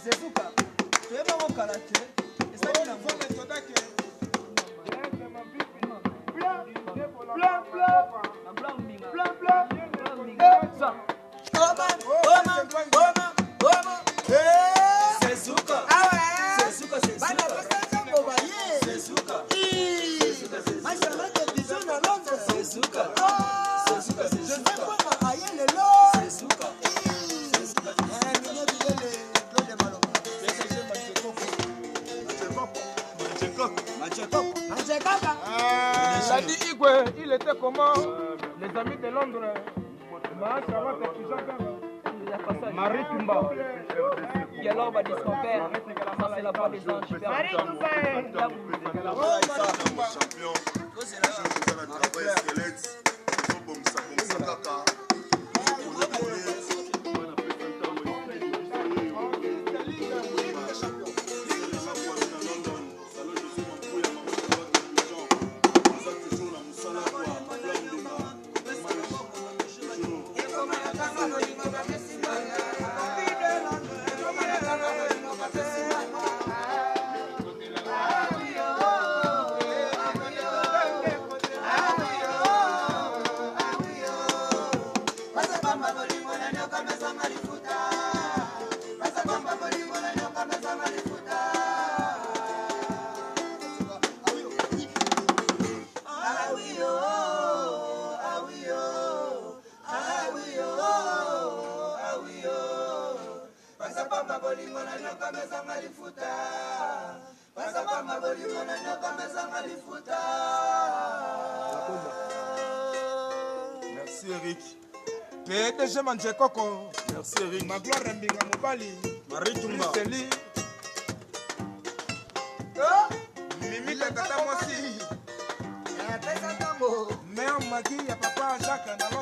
Zezuka. Tu es pas mon caractère. Et ça dit la voix. Il était comment? Les amis de Londres. Marie Tumba. Galop va discompère. Ça c'est la voix des anges. Marie Tumba. Champion. Merci Eric. PDG Manje Koko. Merci Eric. Magloire Mbinga Mobali. Marie Tumba. Mimi Kata Mosi. Mère Magui, ya papa Jacques.